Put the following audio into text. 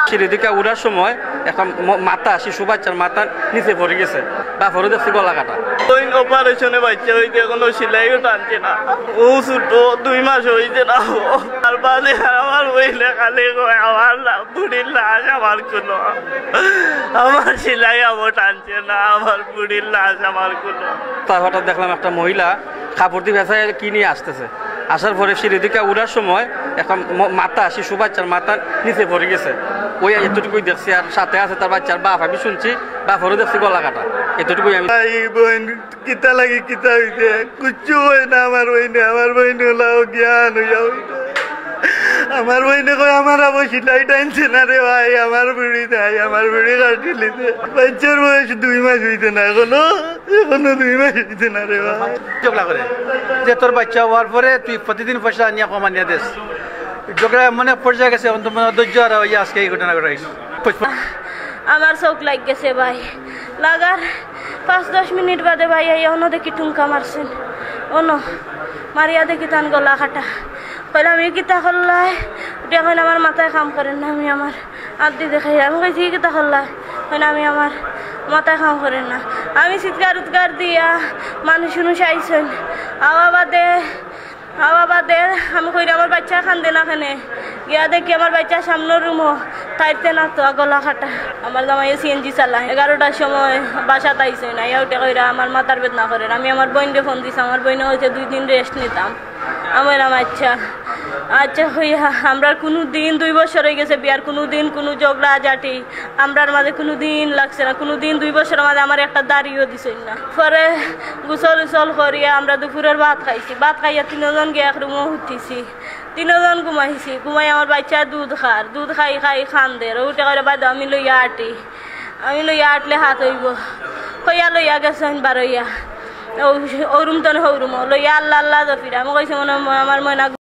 সিঁড়ি দিকে উড়ার সময় একটা মাথা শিশু বাচ্চার মাথা নিচে পড়ে গেছে, বাপরও দেখছি গলা কাটা। ওই অপারেশনে বাচ্চা হইতে কোনো সিলাইও টানছে না, ও ছোট 2 মাস হইতে না। আর বাদে আমার বইলে খালি আমার বুড়ির লাশ আমার কোনো, আমার সিলাই আমার টানছে না, আমার বুড়ির লাশ আমার কোনো। তার হঠাৎ দেখলাম একটা মহিলা কাপড় দিয়ে ভেসায় কি নিয়ে আসতেছে, আসার পরে সিঁড়ি দিকে উড়ার সময় একটা মাথা শিশু বাচ্চার মাথা নিচে পড়ে গেছে। ওই এতটুকুই দেখছি, আর সাথে আছে তার বাচ্চার বাপ। আমি শুনছি বাপরও দেখছি গলা কাটা, এতটুকুই। আমি বোন কিতা লাগে কিতা হইছে কুচ্ছু হয় না, আমার বইনে হলাও জ্ঞান হইয়া হইল। আমার বইনে কয় আমার আবার সিলাই টানছে না রে ভাই, আমার বুড়ি নাই, আমার বুড়ি কাটি লিছে। বাচ্চার বয়স 2 মাস হইতে না, এখনো 2 মাস হইতে না রে ভাই। ঝগড়া করে যে তোর বাচ্চা হওয়ার পরে তুই প্রতিদিন পয়সা নিয়ে কমানিয়া দেশ, ঝগড়া মানে পর্যায়ে গেছে, ধৈর্য আর আজকে এই ঘটনা ঘটাই। আমার চোখ লাগ গেছে ভাই, লাগার 5-10 মিনিট বাদে ভাই অন্য দেখি টুমকা মারছেন, অন্য মারিয়া দেখি তান গলা কাটা। কইলে আমি কিতা করলাই, উঠে কইলে আমার মাথায় কাম করেন না, আমি আমার আদি দেখাই। আমি কইছি কিতা করলাই, কইলে আমি আমার মাথায় কাম করেন না। আমি চিৎকার উৎকার দিয়া মানুষ আইসেন, আওয়া বাদে আমি কইলে আমার বাচ্চা খান্দে না খানে, গিয়া দেখি আমার বাচ্চা সামনের রুমও তাইতে না তো গলা কাটা। আমার জামাই CNG চালায়, 11টার সময় বাসাতে আইসে না, উঠে কইরা আমার মাথার বেদনা করেন। আমি আমার বোনকে ফোন দিছি, আমার বোনে হয়েছে 2 দিন রেস্ট নিতাম। আমি আচ্ছা হইয়া আমরা কোনো দিন 2 বছর হয়ে গেছে বিয়ার, কোনো দিন কোনো ঝগড়া জাটি আমরার মাঝে কোনো দিন লাগছে না, কোনো দিন 2 বছরের মাঝে আমার একটা দাড়িও দিছে না। পরে গোসল উসল করিয়া আমরা দুপুরের ভাত খাইছি, ভাত খাইয়া 3 জন গিয়ে এক রুমও উঠিছি, 3 জন ঘুমাইছি। ঘুমাই আমার বাচ্চা দুধ খাই খান্দে উঠে করে বাদ আমি লইয়া আটলে হাত হইব কইয়া লইয়া গেছেন বারইয়া ও রুম তো হৌ রুম লইয়া আল্লাহ জফিরা। আমি কইছি মনে আমার ময়না